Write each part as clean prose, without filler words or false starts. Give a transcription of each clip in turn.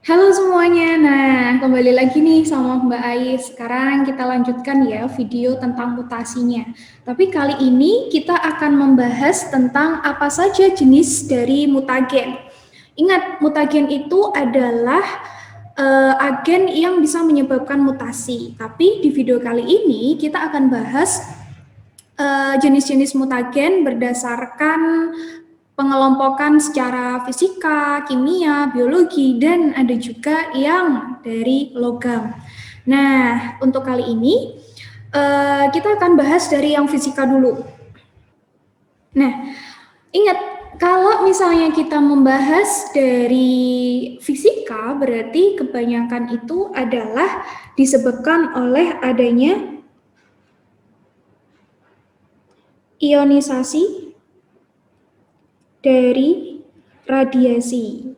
Halo semuanya, kembali lagi nih sama Mbak Ais. Sekarang kita lanjutkan ya video tentang mutasinya. Tapi kali ini kita akan membahas tentang apa saja jenis dari mutagen. Ingat, mutagen itu adalah agen yang bisa menyebabkan mutasi. Tapi di video kali ini kita akan bahas jenis-jenis mutagen berdasarkan pengelompokan secara fisika, kimia, biologi, dan ada juga yang dari logam. Nah, untuk kali ini kita akan bahas dari yang fisika dulu. Nah, ingat, kalau misalnya kita membahas dari fisika, berarti kebanyakan itu adalah disebabkan oleh adanya ionisasi dari radiasi.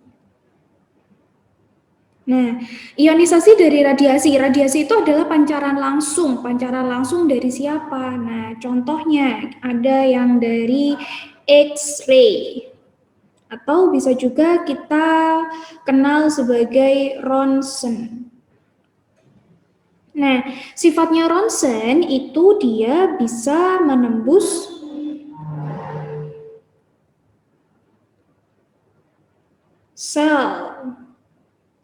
Nah, ionisasi dari radiasi itu adalah pancaran langsung dari siapa? Nah, contohnya ada yang dari X-ray, atau bisa juga kita kenal sebagai ronsen. Nah, sifatnya ronsen itu dia bisa menembus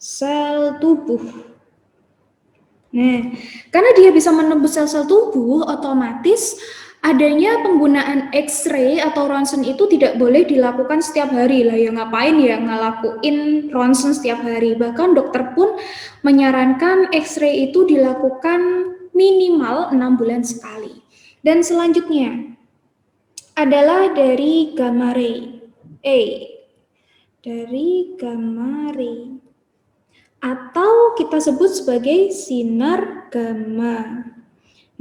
sel tubuh. Nah, karena dia bisa menembus sel-sel tubuh, otomatis adanya penggunaan X-ray atau ronsen itu tidak boleh dilakukan setiap hari lah. Ya ngapain ya ngelakuin ronsen setiap hari. Bahkan dokter pun menyarankan X-ray itu dilakukan minimal 6 bulan sekali. Dan selanjutnya adalah dari gamma ray. Dari gamma ray, atau kita sebut sebagai sinar gamma.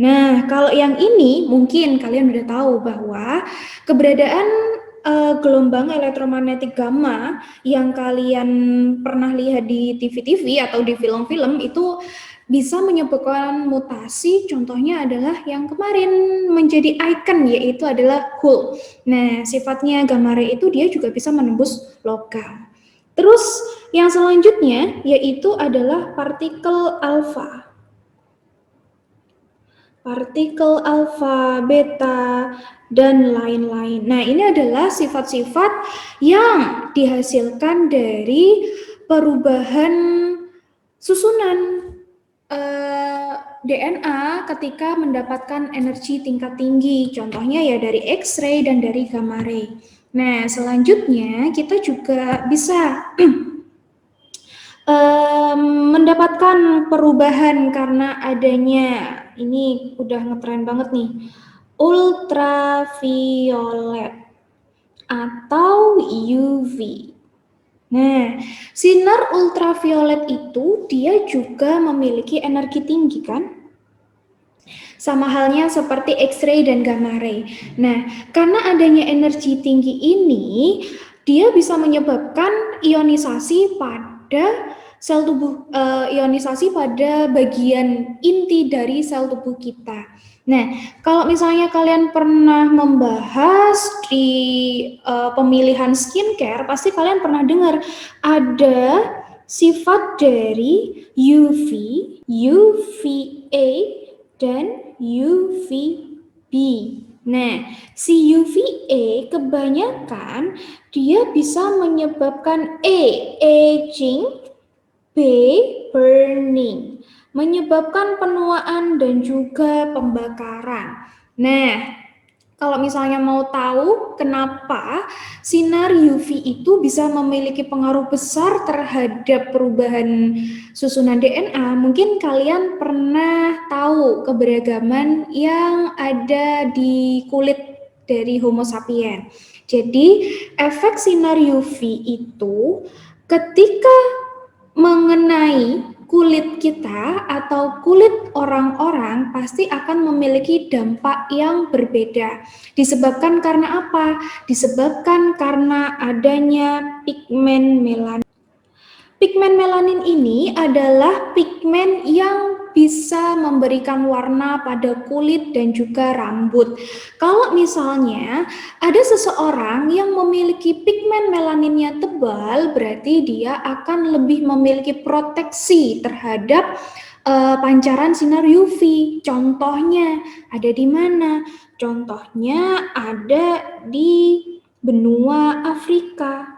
Nah, kalau yang ini mungkin kalian udah tahu bahwa keberadaan gelombang elektromagnetik gamma yang kalian pernah lihat di TV-TV atau di film-film itu bisa menyebabkan mutasi. Contohnya adalah yang kemarin menjadi ikon, yaitu adalah Hubble. Nah, sifatnya gamma ray itu dia juga bisa menembus logam. Terus yang selanjutnya yaitu adalah partikel alfa, beta, dan lain-lain. Nah, ini adalah sifat-sifat yang dihasilkan dari perubahan susunan DNA ketika mendapatkan energi tingkat tinggi. Contohnya ya dari X-ray dan dari gamma ray. Nah, selanjutnya kita juga bisa mendapatkan perubahan karena adanya, ini udah ngetren banget nih, ultraviolet atau UV. Nah, sinar ultraviolet itu dia juga memiliki energi tinggi kan? Sama halnya seperti X-ray dan gamma ray. Nah, karena adanya energi tinggi ini, dia bisa menyebabkan ionisasi pada sel tubuh, ionisasi pada bagian inti dari sel tubuh kita. Nah, kalau misalnya kalian pernah membahas di pemilihan skincare, pasti kalian pernah dengar ada sifat dari UV, UVA, dan UVB. Nah, si UVA kebanyakan dia bisa menyebabkan aging, B, burning, menyebabkan penuaan dan juga pembakaran. Nah, kalau misalnya mau tahu kenapa sinar UV itu bisa memiliki pengaruh besar terhadap perubahan susunan DNA, mungkin kalian pernah tahu keberagaman yang ada di kulit dari Homo sapiens. Jadi, efek sinar UV itu ketika mengenai kulit kita atau kulit orang-orang pasti akan memiliki dampak yang berbeda. Disebabkan karena apa? Disebabkan karena adanya pigmen melanin. Pigmen melanin ini adalah pigmen yang bisa memberikan warna pada kulit dan juga rambut. Kalau misalnya ada seseorang yang memiliki pigmen melaninnya tebal, berarti dia akan lebih memiliki proteksi terhadap pancaran sinar UV. Contohnya ada di mana? Contohnya ada di benua Afrika.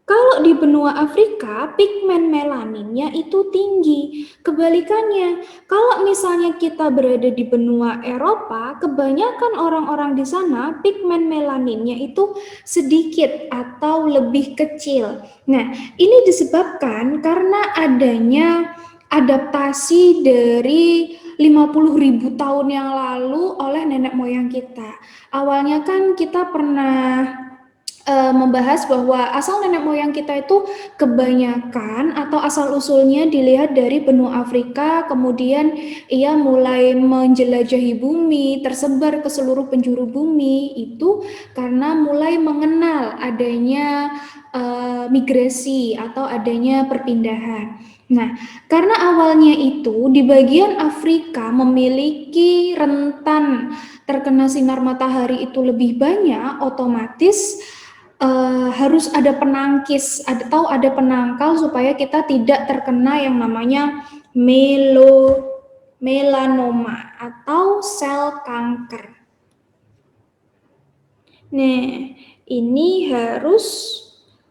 Kalau di benua Afrika, pigmen melaninnya itu tinggi. Kebalikannya, kalau misalnya kita berada di benua Eropa, kebanyakan orang-orang di sana pigmen melaninnya itu sedikit atau lebih kecil. Nah, ini disebabkan karena adanya adaptasi dari 50.000 tahun yang lalu oleh nenek moyang kita. Awalnya kan kita pernah membahas bahwa asal nenek moyang kita itu kebanyakan atau asal-usulnya dilihat dari benua Afrika, kemudian ia mulai menjelajahi bumi, tersebar ke seluruh penjuru bumi, itu karena mulai mengenal adanya migrasi atau adanya perpindahan. Nah, karena awalnya itu di bagian Afrika memiliki rentan terkena sinar matahari itu lebih banyak, otomatis harus ada penangkis atau ada penangkal supaya kita tidak terkena yang namanya melanoma atau sel kanker. Nah, ini harus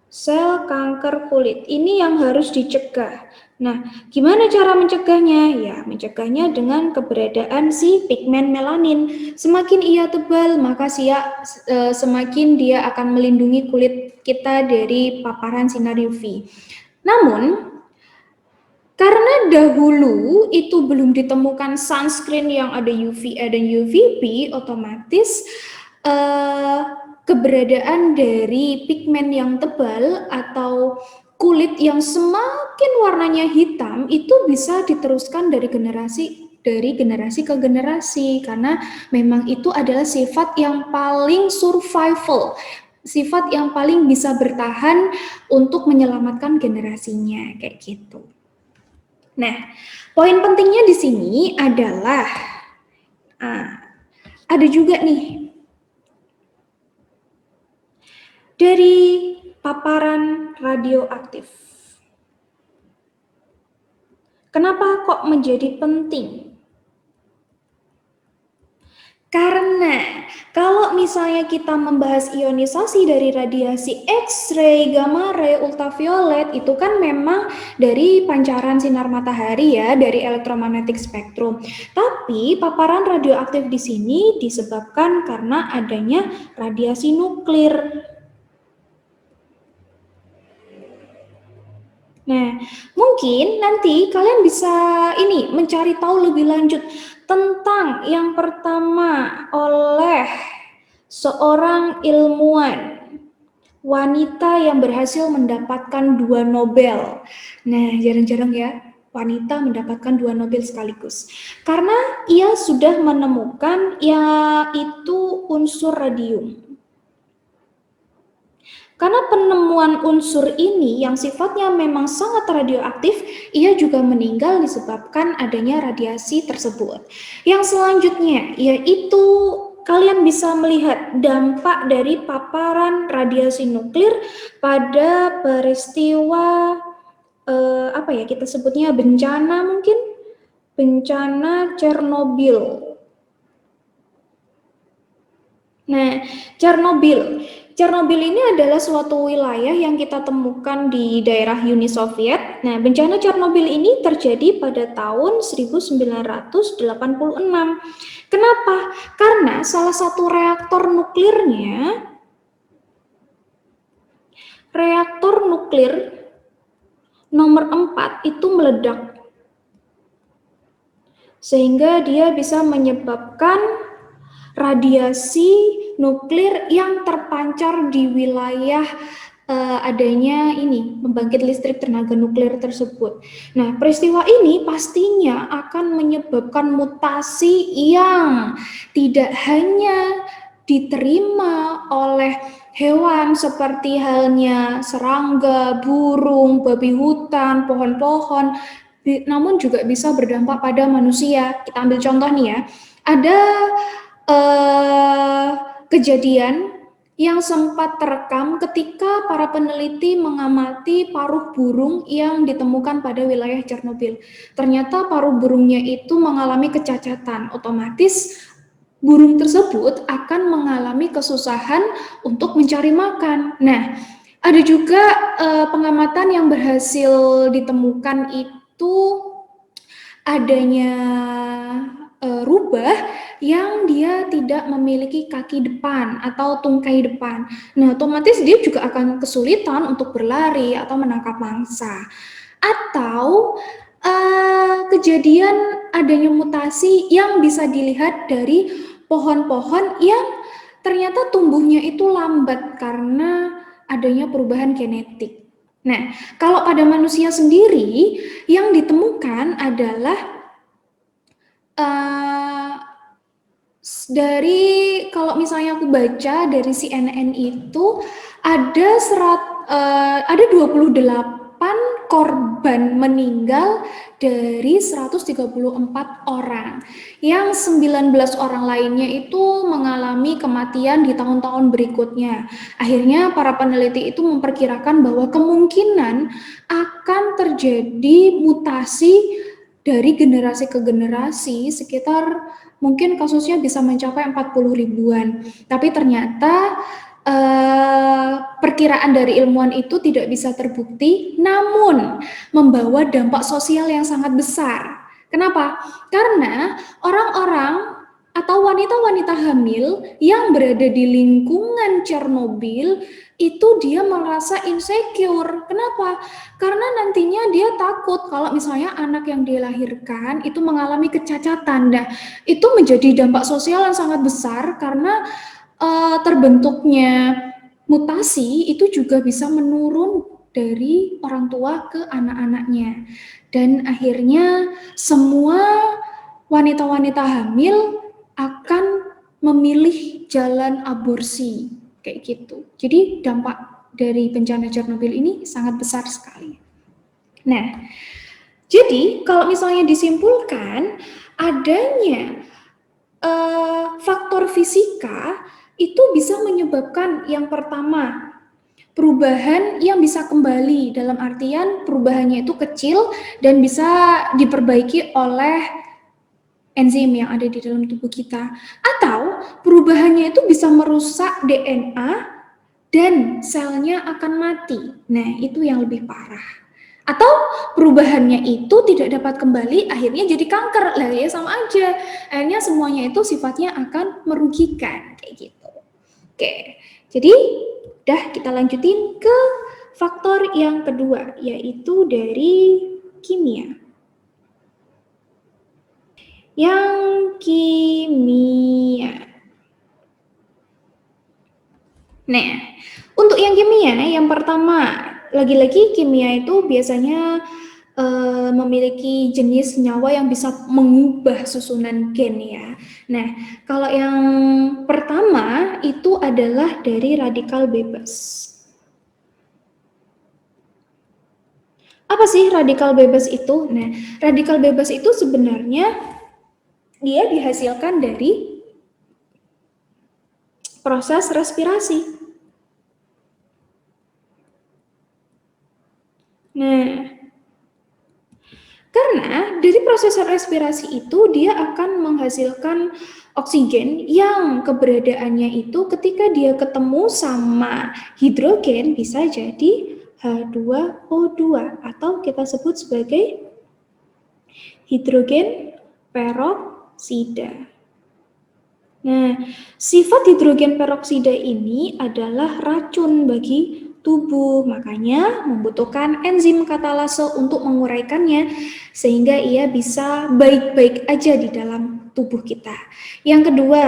sel kanker kulit. Ini yang harus dicegah. Nah, gimana cara mencegahnya? Ya, mencegahnya dengan keberadaan si pigmen melanin. Semakin ia tebal, maka semakin dia akan melindungi kulit kita dari paparan sinar UV. Namun, karena dahulu itu belum ditemukan sunscreen yang ada UVA dan UVB, otomatis keberadaan dari pigmen yang tebal atau kulit yang semakin warnanya hitam itu bisa diteruskan dari generasi ke generasi karena memang itu adalah sifat yang paling survival, sifat yang paling bisa bertahan untuk menyelamatkan generasinya kayak gitu. Nah, poin pentingnya di sini adalah ada juga nih dari paparan radioaktif. Kenapa kok menjadi penting? Karena kalau misalnya kita membahas ionisasi dari radiasi X-ray, gamma ray, ultraviolet, itu kan memang dari pancaran sinar matahari ya, dari elektromagnetic spektrum. Tapi paparan radioaktif di sini disebabkan karena adanya radiasi nuklir. Nah, mungkin nanti kalian bisa mencari tahu lebih lanjut tentang yang pertama oleh seorang ilmuwan wanita yang berhasil mendapatkan 2 Nobel. Nah, jarang-jarang ya wanita mendapatkan 2 Nobel sekaligus. Karena ia sudah menemukan yaitu unsur radium. Karena penemuan unsur ini yang sifatnya memang sangat radioaktif, ia juga meninggal disebabkan adanya radiasi tersebut. Yang selanjutnya yaitu kalian bisa melihat dampak dari paparan radiasi nuklir pada peristiwa kita sebutnya bencana mungkin, bencana Chernobyl. Nah, Chernobyl ini adalah suatu wilayah yang kita temukan di daerah Uni Soviet. Nah, bencana Chernobyl ini terjadi pada tahun 1986. Kenapa? Karena salah satu reaktor nuklir nomor 4 itu meledak. Sehingga dia bisa menyebabkan radiasi nuklir yang terpancar di wilayah adanya pembangkit listrik tenaga nuklir tersebut. Nah, peristiwa ini pastinya akan menyebabkan mutasi yang tidak hanya diterima oleh hewan seperti halnya serangga, burung, babi hutan, pohon-pohon, namun juga bisa berdampak pada manusia. Kita ambil contoh nih ya, ada kejadian yang sempat terekam ketika para peneliti mengamati paruh burung yang ditemukan pada wilayah Chernobyl. Ternyata paruh burungnya itu mengalami kecacatan, otomatis burung tersebut akan mengalami kesusahan untuk mencari makan. Nah, ada juga pengamatan yang berhasil ditemukan itu adanya rubah yang dia tidak memiliki kaki depan atau tungkai depan. Nah, otomatis dia juga akan kesulitan untuk berlari atau menangkap mangsa. Atau kejadian adanya mutasi yang bisa dilihat dari pohon-pohon yang ternyata tumbuhnya itu lambat karena adanya perubahan genetik. Nah, kalau pada manusia sendiri yang ditemukan adalah dari kalau misalnya aku baca dari CNN itu ada 28 korban meninggal dari 134 orang. Yang 19 orang lainnya itu mengalami kematian di tahun-tahun berikutnya. Akhirnya para peneliti itu memperkirakan bahwa kemungkinan akan terjadi mutasi dari generasi ke generasi sekitar mungkin kasusnya bisa mencapai 40 ribuan. Tapi ternyata perkiraan dari ilmuwan itu tidak bisa terbukti, namun membawa dampak sosial yang sangat besar. Kenapa? Karena orang-orang atau wanita-wanita hamil yang berada di lingkungan Chernobyl itu dia merasa insecure. Kenapa? Karena nantinya dia takut kalau misalnya anak yang dia lahirkan itu mengalami kecacatan. Nah, itu menjadi dampak sosial yang sangat besar karena terbentuknya mutasi itu juga bisa menurun dari orang tua ke anak-anaknya. Dan akhirnya semua wanita-wanita hamil akan memilih jalan aborsi kayak gitu. Jadi dampak dari bencana Chernobyl ini sangat besar sekali. Nah, jadi kalau misalnya disimpulkan adanya faktor fisika itu bisa menyebabkan yang pertama perubahan yang bisa kembali, dalam artian perubahannya itu kecil dan bisa diperbaiki oleh enzim yang ada di dalam tubuh kita, atau perubahannya itu bisa merusak DNA dan selnya akan mati. Nah, itu yang lebih parah. Atau perubahannya itu tidak dapat kembali, akhirnya jadi kanker. Lah ya sama aja. Akhirnya semuanya itu sifatnya akan merugikan kayak gitu. Oke. Jadi udah kita lanjutin ke faktor yang kedua, yaitu dari kimia. Yang kimia. Nah, untuk yang kimia, yang pertama, lagi-lagi kimia itu biasanya memiliki jenis senyawa yang bisa mengubah susunan gen ya. Nah, kalau yang pertama itu adalah dari radikal bebas. Apa sih radikal bebas itu? Nah, radikal bebas itu sebenarnya dia dihasilkan dari proses respirasi. Nah, karena dari proses respirasi itu dia akan menghasilkan oksigen yang keberadaannya itu ketika dia ketemu sama hidrogen bisa jadi H2O2 atau kita sebut sebagai hidrogen peroksida. Nah, sifat hidrogen peroksida ini adalah racun bagi tubuh, makanya membutuhkan enzim katalase untuk menguraikannya sehingga ia bisa baik-baik aja di dalam tubuh kita. Yang kedua,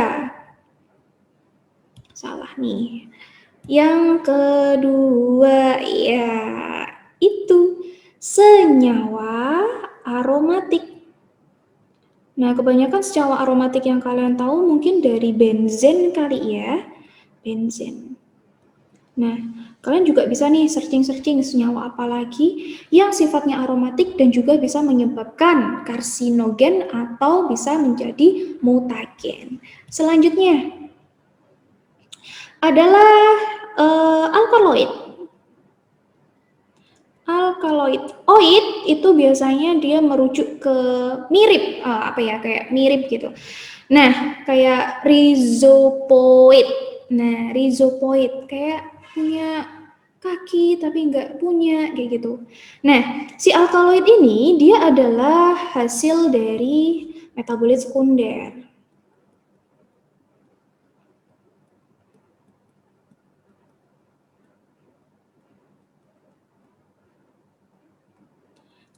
salah nih. Yang kedua ya itu senyawa aromatik. Nah, kebanyakan senyawa aromatik yang kalian tahu mungkin dari benzen kali ya. Benzen. Nah, kalian juga bisa nih searching-searching senyawa apa lagi yang sifatnya aromatik dan juga bisa menyebabkan karsinogen atau bisa menjadi mutagen. Selanjutnya adalah alkaloid. Alkaloid. Oid itu biasanya dia merujuk ke mirip, apa ya, kayak mirip gitu. Nah, kayak rhizopoid. Nah, rhizopoid kayak punya kaki tapi nggak punya, kayak gitu. Nah, si alkaloid ini dia adalah hasil dari metabolit sekunder.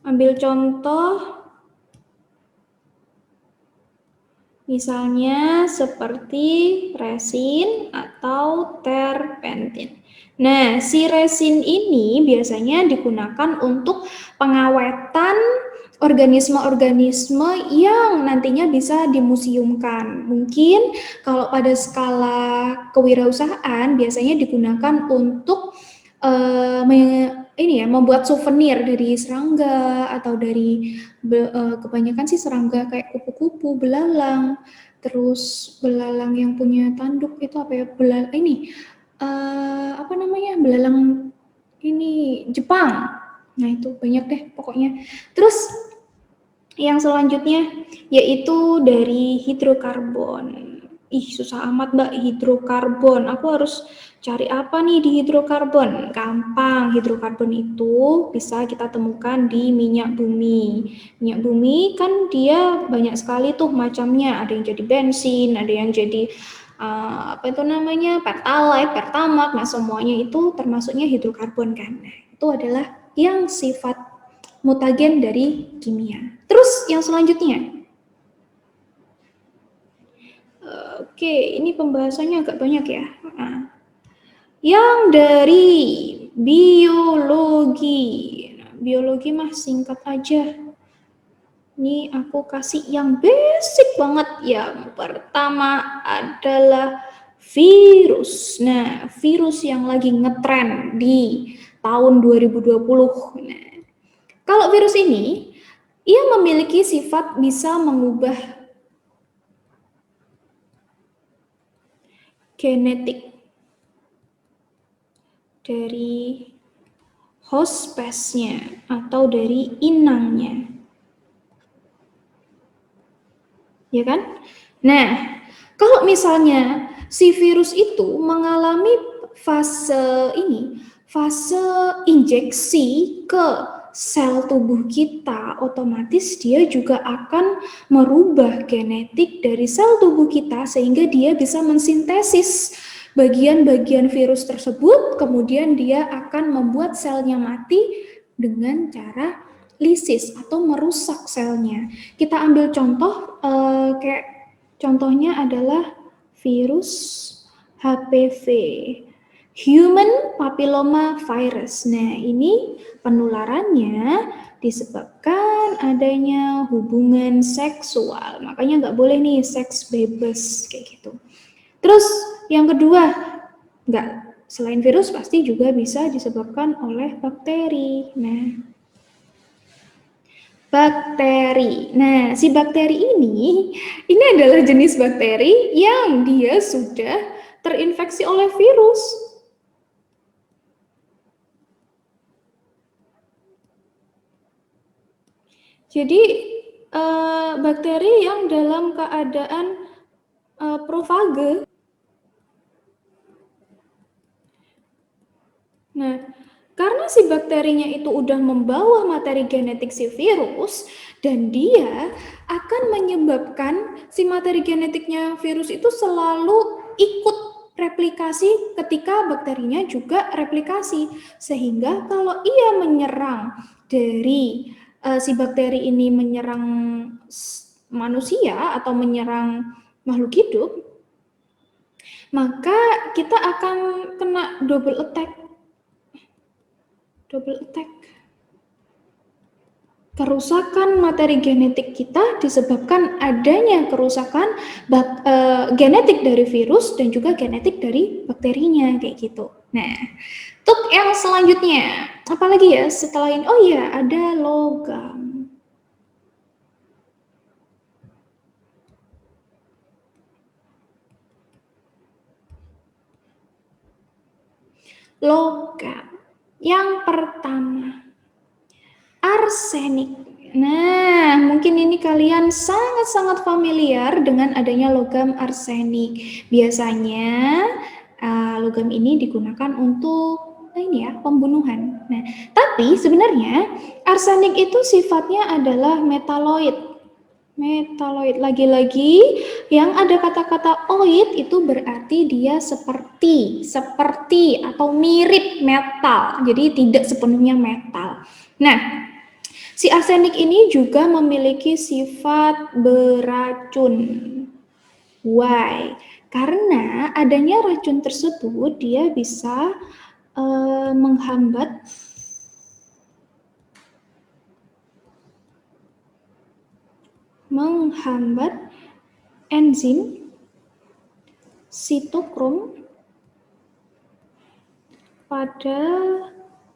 Ambil contoh misalnya seperti resin atau terpentin. Nah, si resin ini biasanya digunakan untuk pengawetan organisme-organisme yang nantinya bisa dimuseumkan. Mungkin kalau pada skala kewirausahaan biasanya digunakan untuk ini ya, membuat souvenir dari serangga atau dari kebanyakan sih serangga kayak kupu-kupu, belalang, terus belalang yang punya tanduk itu apa ya? Ini apa namanya? Belalang ini Jepang. Nah, itu banyak deh pokoknya. Terus yang selanjutnya yaitu dari hidrokarbon. Ih, susah amat Mbak, hidrokarbon. Aku harus cari apa nih di hidrokarbon? Gampang, hidrokarbon itu bisa kita temukan di minyak bumi. Minyak bumi kan dia banyak sekali tuh macamnya. Ada yang jadi bensin, ada yang jadi apa itu namanya, pertalite, pertamax. Nah, semuanya itu termasuknya hidrokarbon kan. Nah, itu adalah yang sifat mutagen dari kimia. Terus yang selanjutnya, oke, ini pembahasannya agak banyak ya. Nah, yang dari biologi, nah, biologi mah singkat aja. Ini aku kasih yang basic banget. Yang pertama adalah virus. Nah, virus yang lagi ngetren di tahun 2020. Nah, kalau virus ini, ia memiliki sifat bisa mengubah genetik dari host spesiesnya atau dari inangnya. Ya kan? Nah, kalau misalnya si virus itu mengalami fase injeksi ke sel tubuh kita, otomatis dia juga akan merubah genetik dari sel tubuh kita sehingga dia bisa mensintesis bagian-bagian virus tersebut, kemudian dia akan membuat selnya mati dengan cara lisis atau merusak selnya. Kita ambil contoh kayak contohnya adalah virus HPV, Human Papilloma Virus. Nah, ini penularannya disebabkan adanya hubungan seksual. Makanya nggak boleh nih seks bebas kayak gitu. Terus yang kedua, nggak selain virus pasti juga bisa disebabkan oleh bakteri. Nah, bakteri. Nah, si bakteri ini adalah jenis bakteri yang dia sudah terinfeksi oleh virus. Jadi, bakteri yang dalam keadaan profage. Nah, karena si bakterinya itu udah membawa materi genetik si virus dan dia akan menyebabkan si materi genetiknya virus itu selalu ikut replikasi ketika bakterinya juga replikasi. Sehingga kalau ia menyerang dari si bakteri ini menyerang manusia atau menyerang makhluk hidup, maka kita akan kena double attack. Kerusakan materi genetik kita disebabkan adanya kerusakan genetik dari virus dan juga genetik dari bakterinya, kayak gitu. Nah, untuk yang selanjutnya, apalagi ya setelah ini? Oh iya, ada logam. Logam. Yang pertama, arsenik. Nah, mungkin ini kalian sangat-sangat familiar dengan adanya logam arsenik. Biasanya logam ini digunakan untuk ini ya, pembunuhan. Nah, tapi sebenarnya arsenik itu sifatnya adalah metaloid. Metaloid, lagi-lagi yang ada kata-kata oid itu berarti dia seperti atau mirip metal. Jadi tidak sepenuhnya metal. Nah, si arsenik ini juga memiliki sifat beracun. Why? Karena adanya racun tersebut dia bisa menghambat enzim sitokrom pada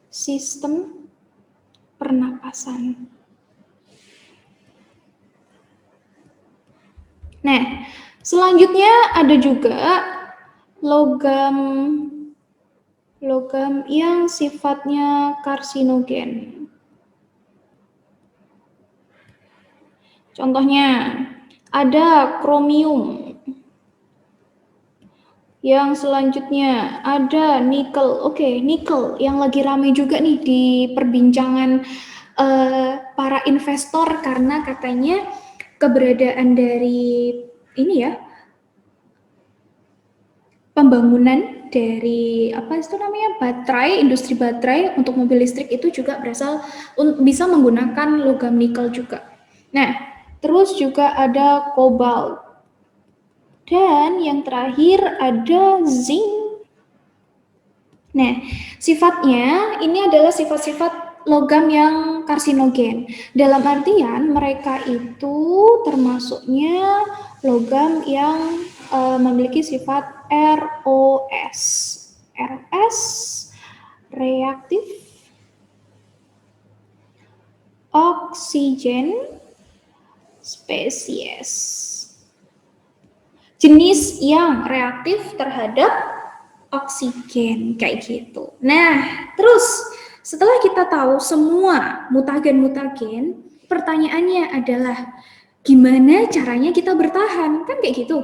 sistem pernapasan. Nah, selanjutnya ada juga logam yang sifatnya karsinogen. Contohnya ada kromium. Yang selanjutnya ada nikel. Oke, nikel yang lagi ramai juga nih di perbincangan para investor karena katanya keberadaan dari ini ya, pembangunan dari apa itu namanya, baterai, industri baterai untuk mobil listrik itu juga berasal bisa menggunakan logam nikel juga. Nah, terus juga ada kobalt. Dan yang terakhir ada zinc. Nah, sifatnya ini adalah sifat-sifat logam yang karsinogen. Dalam artian mereka itu termasuknya logam yang memiliki sifat ROS. ROS, reaktif, oksigen, spesies. Jenis yang reaktif terhadap oksigen, kayak gitu. Nah, terus setelah kita tahu semua mutagen-mutagen, pertanyaannya adalah gimana caranya kita bertahan? Kan kayak gitu.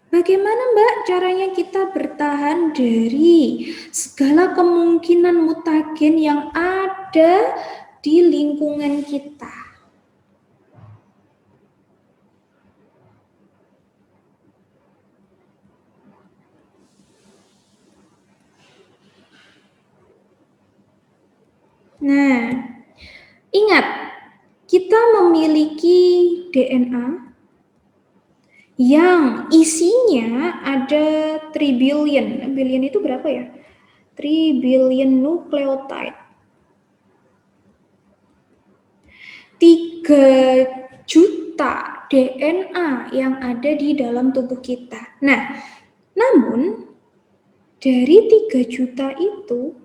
Bagaimana Mbak caranya kita bertahan dari segala kemungkinan mutagen yang ada di lingkungan kita? Nah, ingat, kita memiliki DNA yang isinya ada 3 billion. Billion itu berapa ya? 3 billion nukleotide. 3 juta DNA yang ada di dalam tubuh kita. Nah, namun dari 3 juta itu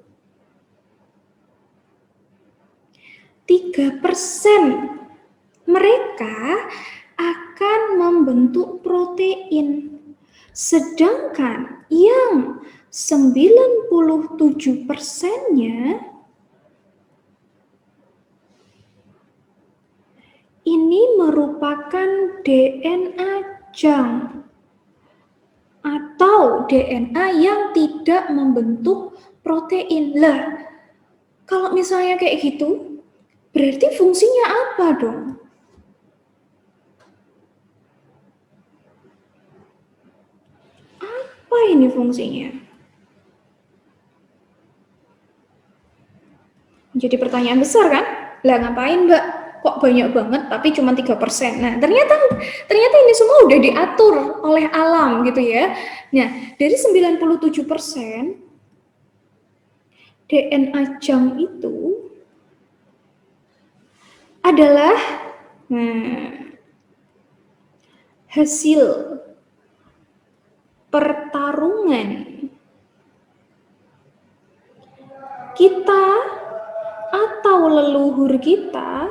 3% mereka akan membentuk protein. Sedangkan yang 97%-nya ini merupakan DNA junk atau DNA yang tidak membentuk protein. Lah, kalau misalnya kayak gitu, berarti fungsinya apa dong? Apa ini fungsinya? Jadi pertanyaan besar kan? Lah ngapain Mbak? Kok banyak banget tapi cuma 3%. Nah, ternyata ini semua udah diatur oleh alam gitu ya. Nah, dari 97% DNA junk itu adalah hasil pertarungan kita atau leluhur kita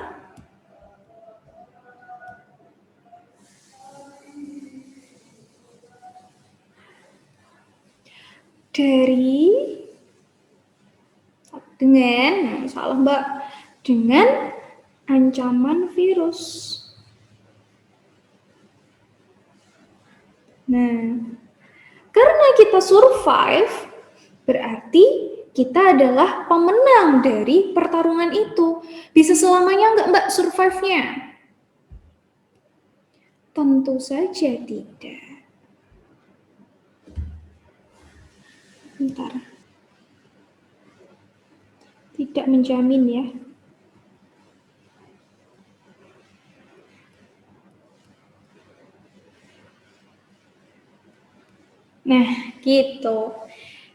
dengan ancaman virus. Nah, karena kita survive, berarti kita adalah pemenang dari pertarungan itu. Bisa selamanya nggak Mbak survive-nya? Tentu saja tidak. Bentar. Tidak menjamin ya. Nah, gitu.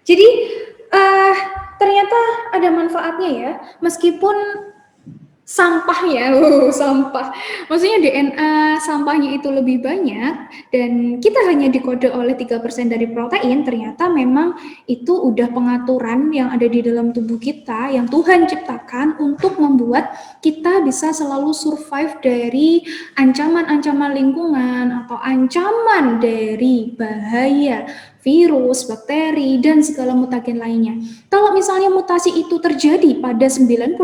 Jadi, ternyata ada manfaatnya ya. Meskipun sampah ya, sampah. Maksudnya DNA sampahnya itu lebih banyak dan kita hanya dikode oleh 3% dari protein, ternyata memang itu udah pengaturan yang ada di dalam tubuh kita yang Tuhan ciptakan untuk membuat kita bisa selalu survive dari ancaman-ancaman lingkungan atau ancaman dari bahaya virus, bakteri, dan segala mutagen lainnya. Kalau misalnya mutasi itu terjadi pada 97%,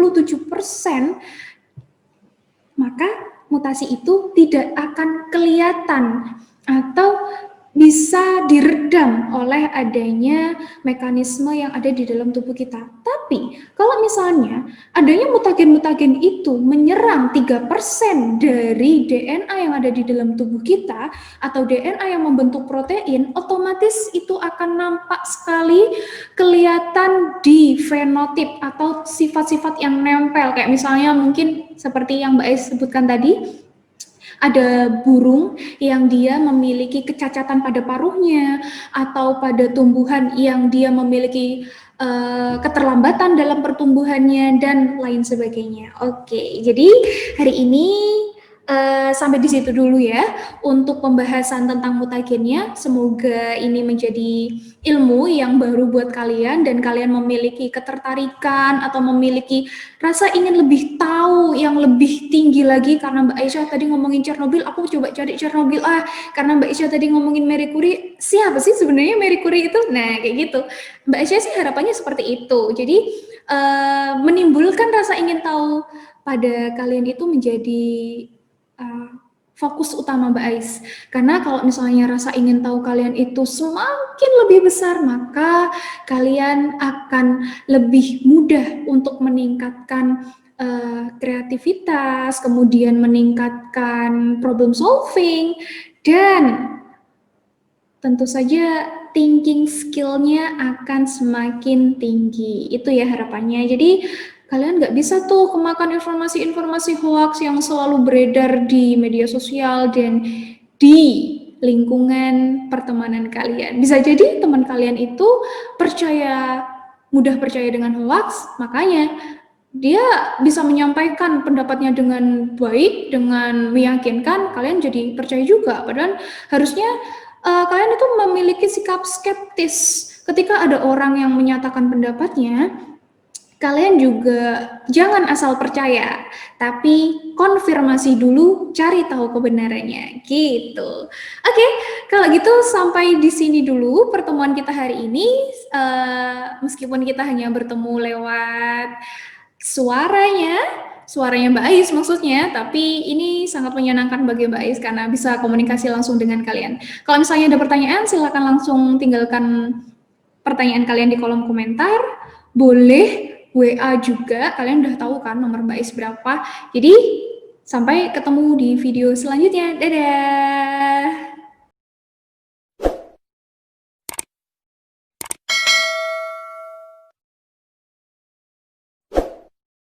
maka mutasi itu tidak akan kelihatan atau bisa diredam oleh adanya mekanisme yang ada di dalam tubuh kita. Tapi kalau misalnya adanya mutagen-mutagen itu menyerang 3% dari DNA yang ada di dalam tubuh kita atau DNA yang membentuk protein, otomatis itu akan nampak sekali kelihatan di fenotip atau sifat-sifat yang nempel. Kayak misalnya mungkin seperti yang Mbak Ais sebutkan tadi, ada burung yang dia memiliki kecacatan pada paruhnya atau pada tumbuhan yang dia memiliki keterlambatan dalam pertumbuhannya dan lain sebagainya. Oke, jadi hari ini sampai di situ dulu ya untuk pembahasan tentang mutagennya. Semoga ini menjadi ilmu yang baru buat kalian dan kalian memiliki ketertarikan atau memiliki rasa ingin lebih tahu yang lebih tinggi lagi. Karena Mbak Aisyah tadi ngomongin Chernobyl, aku coba cari Chernobyl. Karena Mbak Aisyah tadi ngomongin Marie Curie, siapa sih sebenarnya Marie Curie itu? Nah, kayak gitu. Mbak Aisyah sih harapannya seperti itu. Jadi menimbulkan rasa ingin tahu pada kalian itu menjadi fokus utama Mbak Ais. Karena kalau misalnya rasa ingin tahu kalian itu semakin lebih besar, maka kalian akan lebih mudah untuk meningkatkan kreativitas, kemudian meningkatkan problem solving, dan tentu saja thinking skill-nya akan semakin tinggi. Itu ya harapannya. Jadi kalian nggak bisa tuh kemakan informasi-informasi hoax yang selalu beredar di media sosial dan di lingkungan pertemanan kalian. Bisa jadi teman kalian itu mudah percaya dengan hoax, makanya dia bisa menyampaikan pendapatnya dengan baik, dengan meyakinkan, kalian jadi percaya juga. Padahal harusnya kalian itu memiliki sikap skeptis ketika ada orang yang menyatakan pendapatnya. Kalian juga jangan asal percaya, tapi konfirmasi dulu, cari tahu kebenarannya, gitu. Oke, kalau gitu sampai di sini dulu pertemuan kita hari ini. Meskipun kita hanya bertemu lewat suaranya Mbak Ais maksudnya, tapi ini sangat menyenangkan bagi Mbak Ais karena bisa komunikasi langsung dengan kalian. Kalau misalnya ada pertanyaan, silakan langsung tinggalkan pertanyaan kalian di kolom komentar. Boleh WA juga, kalian udah tahu kan nomor Mbak Ais berapa. Jadi sampai ketemu di video selanjutnya. Dadah!